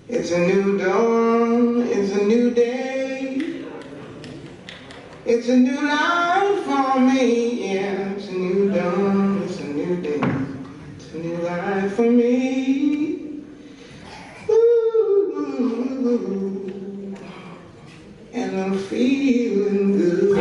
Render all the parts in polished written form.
It's a new dawn, it's a new day. It's a new life for me, yeah. It's a new dawn, it's a new day. It's a new life for me. Ooh, and I'm feeling good.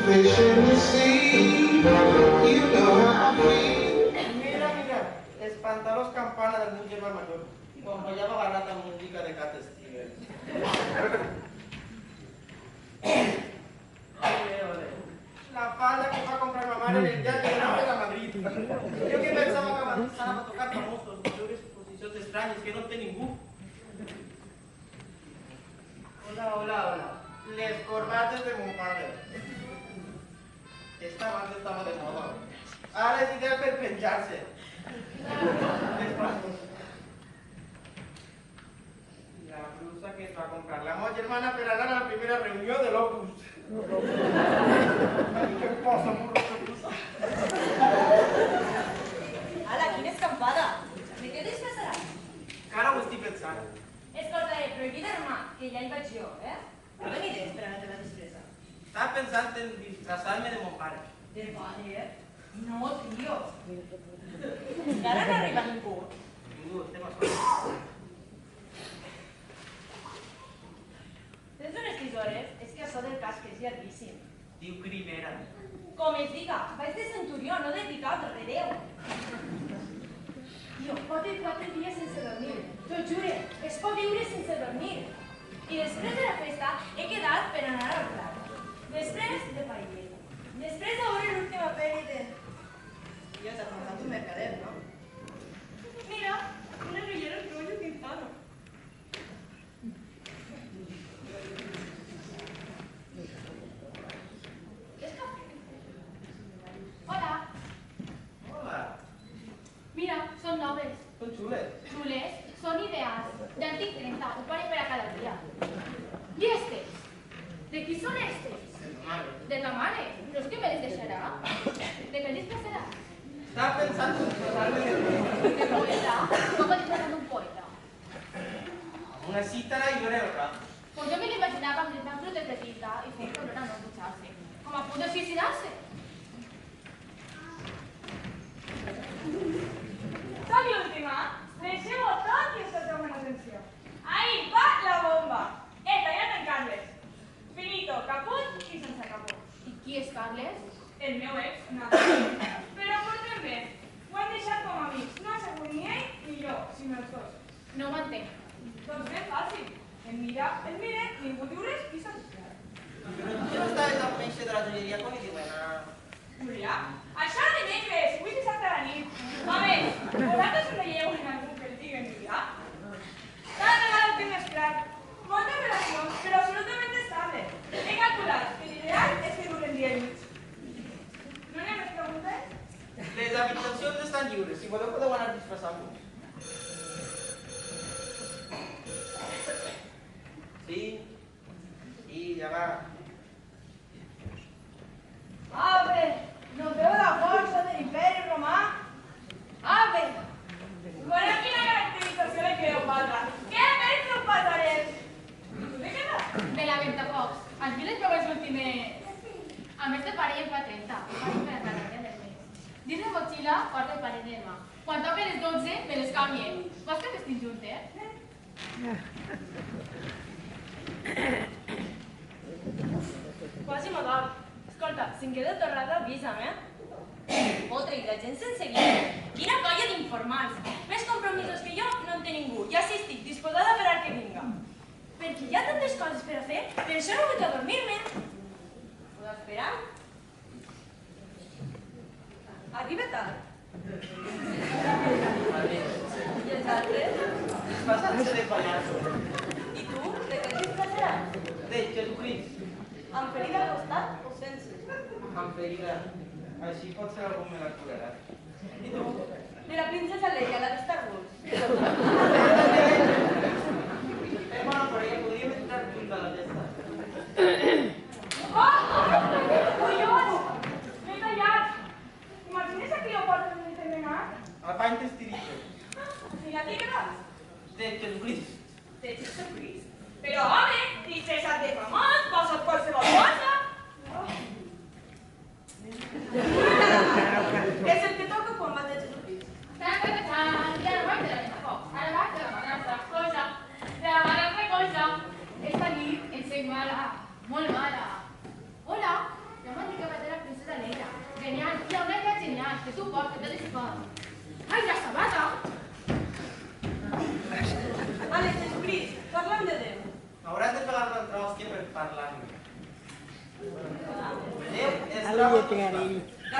Fish in the sea, you know how I feel. Mira, espanta los campanas del mundo mayor. Como ya va a ganar la música de Cat Stevens. La falda que va a comprar mamá en el Yaque de la Madrid. Yo que pensaba que avanzaba a tocar famosos, mayores posiciones extrañas que no tengo ningún. Hola. Les corbates de Montmartre. Esta banda estaba de moda. Ahora es idea perpencharse. La blusa que va a comprar la mocha hermana para ganar la primera reunión del Opus. ¿Qué pasa, burro? Ala, quina escampada! De què disfressaràs? Cara ho estic pensant. Escolta, prohibida demà, que ja hi vaig jo, eh? No venides per a la teva disfressa. Estava pensant en disfressar-me de mon pare. De pare? No, tio. Encara no arriba ningú. Ningú, estem a sols. Tens unes tisores? És que això del casc és llarguíssim. Diu crimera. Com es diga, vaig de centurió, no de picat, redeu. Tio, pot ir 4 dies sense dormir. T'ho jure, es pot viure sense dormir. I després de la festa he quedat per anar al plat. Després de paella. Després de veure l'última pel·li de... Ja t'ha portat un mercader, no? Mira, una rellera el rollo Quintano. És cafè? Hola. Hola. Mira, són noves. Són xules. Xules, són ideals. Ja en tinc 30, un parell per a cada dia. I estes? De qui són estes? De ta mare. No és que me les deixarà? De què disfressarà? Estava pensant en disfressar-me de... De poeta? Com va disfressar un poeta? Una cítara i una erra. Pues jo me l'imaginava amb les mans de petita i fent color a no dutxar-se. Com a punt de suïcidar-se. Soc l'última. Deixeu-ho tot i escolteu una atenció. Ahí va la bomba. Tallat en Carles. Finito, caput i sense caput. I qui és Carles? El meu ex, nada. Però portem bé. Ho hem deixat com a amics. No ha sigut ni ell ni jo, sinó els dos. No ho entenc. Doncs ben fàcil. El mire, ningú diures i satisfet. Jo estava tan menys de la joieria com hi diuen a... Julià, això de negres, avui dissabte a la nit. A més, vosaltres no veieu en algú que el diguen Julià? Cada vegada ho tinc més clar. Moltes relacions, però absolutament estable. He calculat que l'ideal és que duren 10 anys. No n'hi ha més preguntes? Les habitacions estan lliures. Si voleu podeu anar disfressant-vos. Sí. I ja va. Ave, no veu la força de l'imperi romà? Ave! Veureu quina caracterització de Cleopatra. Què pensa un patarès? De què va? De la Ventafocs. Has vist les proves últimes? A més de parell em fa 30. Faig per a cada dia del mes. Dins la motxilla porta el parell de demà. Quan toquen les 12 me les canvie. Vols que vestim juntes? Quasi m'ador. Escolta, si em quedo tornada, avisa'm, Fotre i la gent sense guia. Quina colla d'informals. Més compromisos que jo no en té ningú. Ja sí estic disposada per al que vinga. Perquè hi ha tantes coses per a fer, per això no vull dormir-me. Podeu esperar? Arriba tard. Vale. I els altres? Passant-se de pallasso. I tu, de què et disfressaràs? De Jesucrist. Amb ferida al costat o sense? Amb ferida. Així pot ser algú me la curarà. I tu? De la princesa Leia, la de Star Wars. Bueno, però ja podríem estar junts a la testa. Oh! Collons! La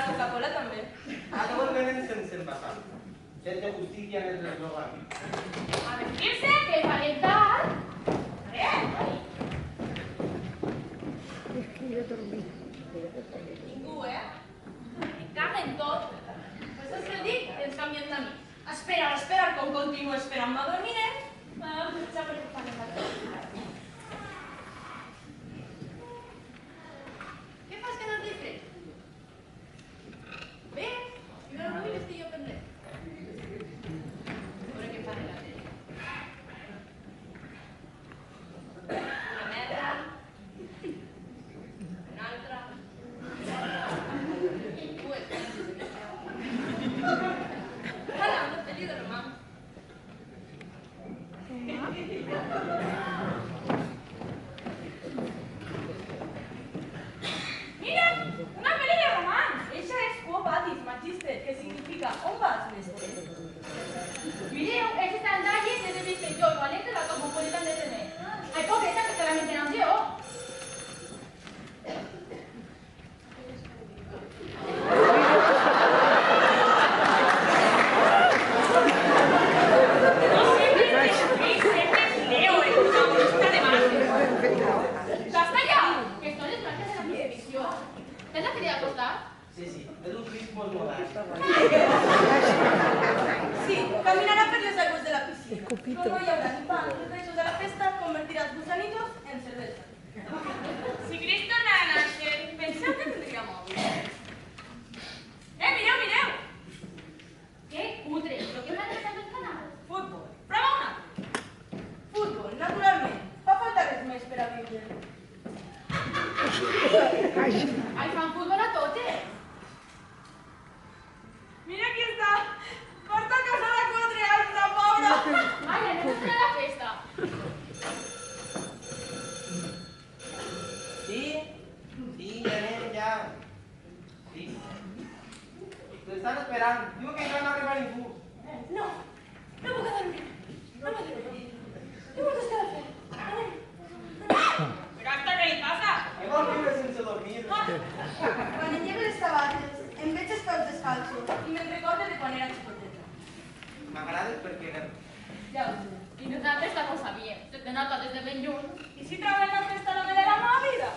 Coca-Cola també. Ara ho venen sense empassar. Sense justícia en el eslògan. A vestirse, que calentar. Ningú, em caga en tot. Pues és el dit i ens canvien de mi. Espera, com continuo esperant, m'adormiré. Ja per què fan què fas que no et fred? Bé, i ara no estic jo pendent. A veure què fan en la tele. Una merda. Una altra. Ara, una pel·li de romans. Mira, una peli de romans. Esa es Quo Vadis Magister, que significa on vas, mestre? Mireu, ese está en Dalle desde Vicente, igual de la Cosmopolitan de René. Ay, pobreta, que claramente no yo. ¡Basta ya! Que esto es parte de la televisión. ¿Te la quería acostar? Sí, és un ritme modern. Sí, caminarà per les aigües de la piscina. No hi haurà ni pan, ni peixos a la festa, convertirà els gusanitos en cervesa. Si Cristo no ha nacido, penseu que tindria mòbil. Mireu! Que cutre, però què m'ha deixat el canal? Futbol. Prova una. Futbol, naturalment. Fa falta res més per a viure. Ai, fan futbol a totes. Mira aquí està. Porta a casa de 4 anys, la pobra. Ai, anem a la festa. Sí, anem ja. Sí. T'estan esperant. Diu que ja no arriba ningú. No puc adormir. No puc adormir. Què vols estar a fer? Anem. Però hasta què li passa? Què vols viure sense dormir? Quan engego les sabates, em veig els peus descalços i me'n recordo de quan era xicoteta. M'agrades perquè... Ja ho sé. I nosaltres també ho sabíem. Se te nota des de ben lluny. I si troben la festa no me de la meva vida?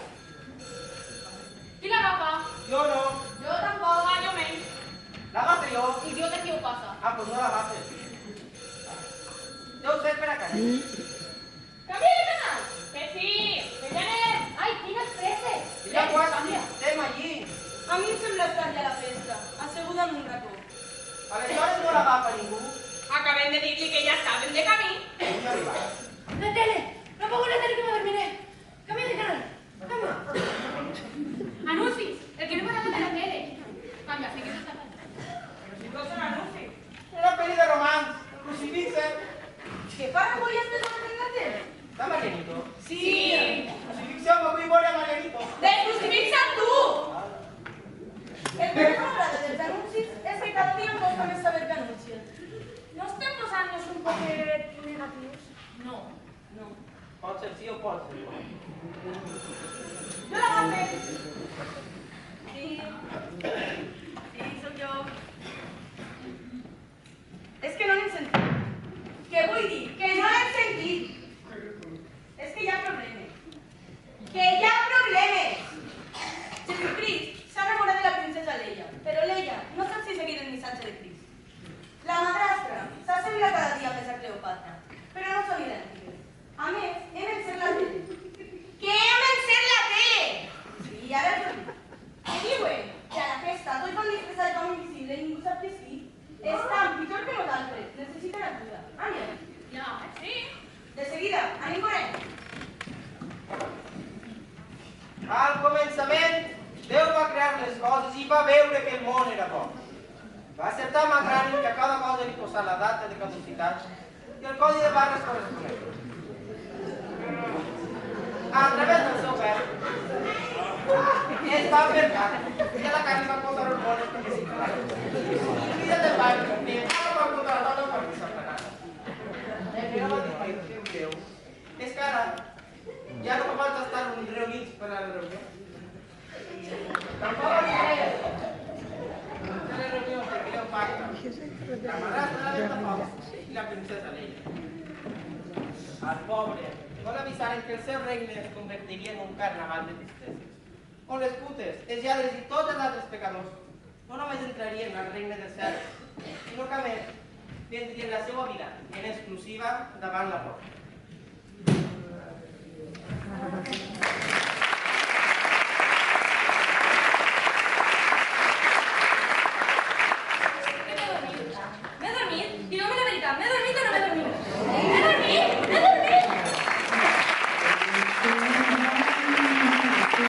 Qui l'agafa? Jo no. Jo tampoc. Ah, jo menys. L'agafa jo. I jo de qui ho passa? Ah, pues no l'agafes. Deu ser per a casa. Canvia de canal! Que sí! Que ja anem! Ai, quines presses! Ja quasi Canvia. estem allí. A mi em sembla estar ja a la festa, asseguda en un racó. Aleshores no l'agafa ningú. Acabem de dir-li que ja estàvem de camí. No ha arribat. La tele! No apago la tele que m'adormiré! Canvia de canal! Canvia! Anuncis! El que no parava de la tele. Canvia, sé que s'està fent. Però si no són anuncis. Una pel·li de romans. El crucifixe. Què fa rebolles de dones en la tele? Està Marianito. Sí! Crucifixe, me vull veure Marianito. Del crucifix amb tu! El que no m'agrada dels anuncis és que cada dia em costa més saber que anuncien. No estem posant-nos un poquet negatius? No. Pot ser sí o pot ser no. Jo l'agafé. Sí, sóc jo. És que no l'hem sentit. Què vull dir? Que no l'hem sentit. És que hi ha problemes. Que hi ha problemes! Jesucrist s'ha enamorat de la princesa Leia, però Leia no sap si seguir el missatge de Crist. La madrastra s'assembla cada dia més a Cleopatra, però no són idèntiques. A més, hem encès la tele. Que hem encès la tele! I ara us ho dic. Què diuen? Que a la festa tots van disfressats d'home invisible i ningú sap que sí. Estan pitjor que nosaltres. Necessiten ajuda. Anem. Ja, sí. De seguida, anem corrent. Al començament, Déu va crear les coses i va veure que el món era bo. Va acertar amb Agrani que a cada cosa li posà la data de caducitat i el codi de barres corresponent. A través del seu verb, es va apercar i a la carn va posar hormones perquè s'hi clavava. I vida del barri, ni ara va posar la dona perquè s'aplanava. El que no va dir mai que greu és que ara ja no fa falta estar reunits per a la reunió. Tampoc la madrastra de Ventafocs i la princesa Leia. El pobre no l'avisaren que el seu regne es convertiria en un carnaval de tristesa, on les putes, els lladres i tots els altres pecadors no només entrarien al regne dels cels, sinó que a més tindrien la seva vida en exclusiva davant la porta.